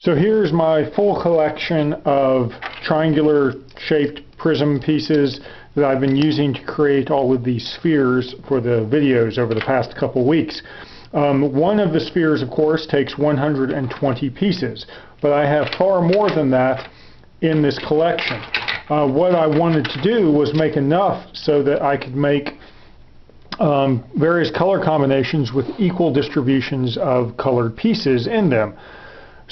So here's my full collection of triangular shaped prism pieces that I've been using to create all of these spheres for the videos over the past couple weeks. One of the spheres, of course, takes 120 pieces, but I have far more than that in this collection. What I wanted to do was make enough so that I could make various color combinations with equal distributions of colored pieces in them,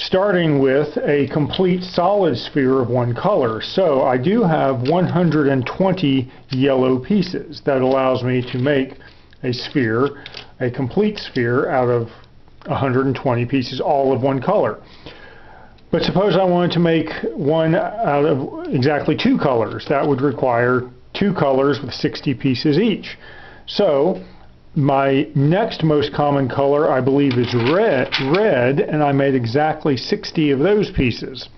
starting with a complete solid sphere of one color. So I do have 120 yellow pieces. That allows me to make a sphere, a complete sphere, out of 120 pieces, all of one color. But suppose I wanted to make one out of exactly two colors. That would require two colors with 60 pieces each. So my next most common color, I believe, is red, and I made exactly 60 of those pieces.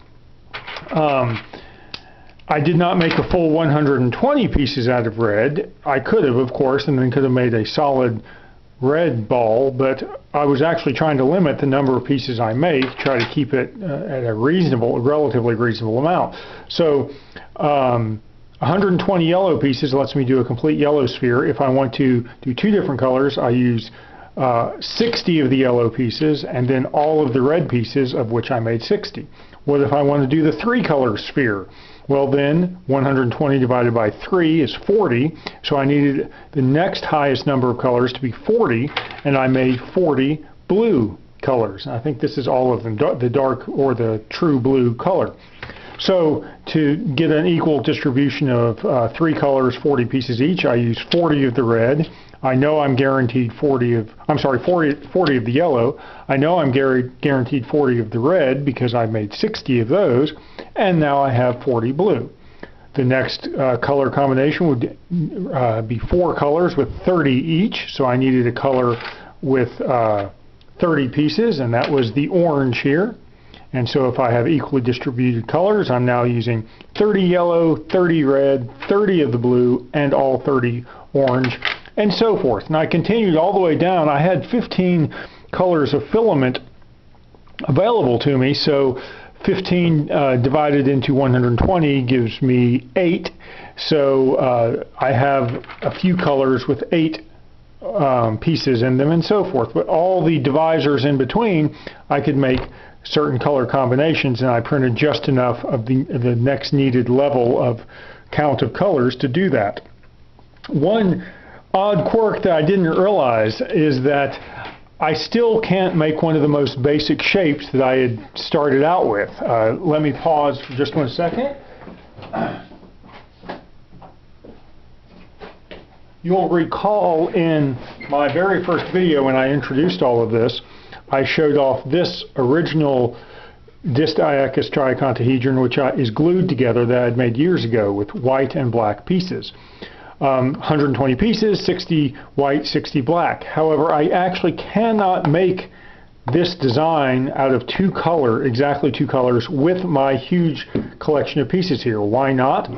I did not make a full 120 pieces out of red. I could have, of course, and then could have made a solid red ball, but I was actually trying to limit the number of pieces I make, try to keep it at a relatively reasonable amount. So 120 yellow pieces lets me do a complete yellow sphere. If I want to do two different colors, I use 60 of the yellow pieces and then all of the red pieces, of which I made 60. What if I want to do the three-color sphere? Well, then 120 divided by 3 is 40, so I needed the next highest number of colors to be 40, and I made 40 blue colors. I think this is all of them, the dark or the true blue color. So to get an equal distribution of three colors, 40 pieces each, I use 40 of the red. I know I'm guaranteed 40 of the yellow. I know I'm guaranteed 40 of the red because I made 60 of those, and now I have 40 blue. The next color combination would be four colors with 30 each, so I needed a color with 30 pieces, and that was the orange here. And so if I have equally distributed colors, I'm now using 30 yellow, 30 red, 30 of the blue, and all 30 orange, and so forth. And I continued all the way down. I had 15 colors of filament available to me, so 15 divided into 120 gives me 8. So I have a few colors with 8 pieces in them, and so forth. But all the divisors in between, I could make certain color combinations, and I printed just enough of the next needed level of count of colors to do that. One odd quirk that I didn't realize is that I still can't make one of the most basic shapes that I had started out with. Let me pause for just one second. You'll recall in my very first video when I introduced all of this, I showed off this original distiachous triicontohedron, which is glued together, that I had made years ago with white and black pieces. 120 pieces, 60 white, 60 black. However, I actually cannot make this design out of exactly two colors with my huge collection of pieces here. Why not?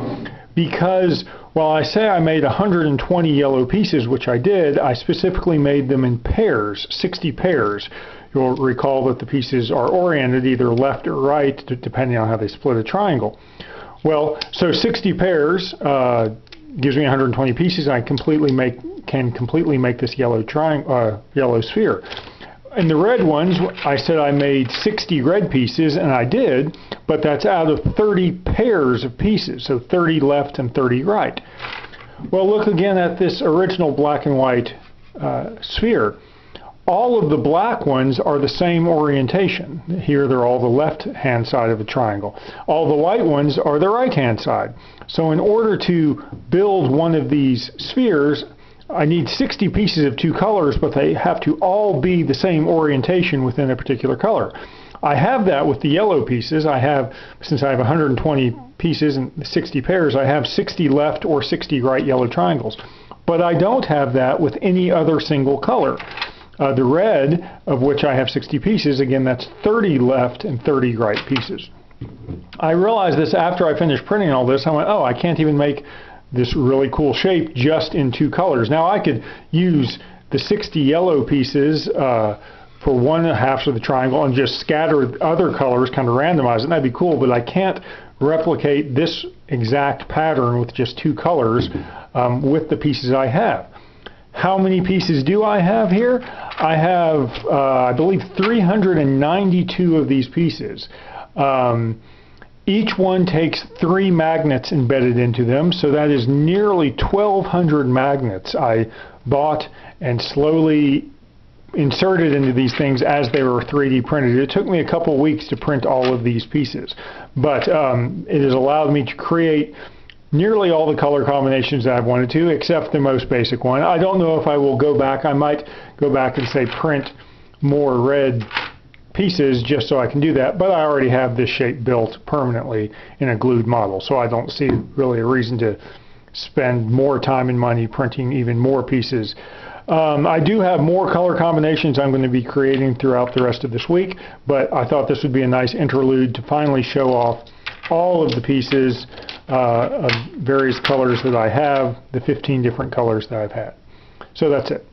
Because while I say I made 120 yellow pieces, which I did, I specifically made them in pairs, 60 pairs. You'll recall that the pieces are oriented either left or right, depending on how they split a triangle. Well, so 60 pairs gives me 120 pieces, and I can completely make this yellow sphere. In the red ones, I said I made 60 red pieces, and I did, but that's out of 30 pairs of pieces, so 30 left and 30 right. Well, look again at this original black and white sphere. All of the black ones are the same orientation. Here they're all the left-hand side of a triangle. All the white ones are the right-hand side. So in order to build one of these spheres, I need 60 pieces of two colors, but they have to all be the same orientation within a particular color. I have that with the yellow pieces. Since I have 120 pieces and 60 pairs, I have 60 left or 60 right yellow triangles. But I don't have that with any other single color. The red, of which I have 60 pieces, again, that's 30 left and 30 right pieces. I realized this after I finished printing all this. I went, oh, I can't even make this really cool shape just in two colors. Now I could use the 60 yellow pieces for one half of the triangle and just scatter other colors, kind of randomize it. That'd be cool, but I can't replicate this exact pattern with just two colors with the pieces I have. How many pieces do I have here? I have, I believe, 392 of these pieces. Each one takes 3 magnets embedded into them, so that is nearly 1,200 magnets I bought and slowly inserted into these things as they were 3D printed. It took me a couple weeks to print all of these pieces, but it has allowed me to create nearly all the color combinations that I've wanted to, except the most basic one. I don't know if I will go back. I might go back and say print more red pieces just so I can do that, but I already have this shape built permanently in a glued model, so I don't see really a reason to spend more time and money printing even more pieces. I do have more color combinations I'm going to be creating throughout the rest of this week, but I thought this would be a nice interlude to finally show off all of the pieces of various colors that I have, the 15 different colors that I've had. So that's it.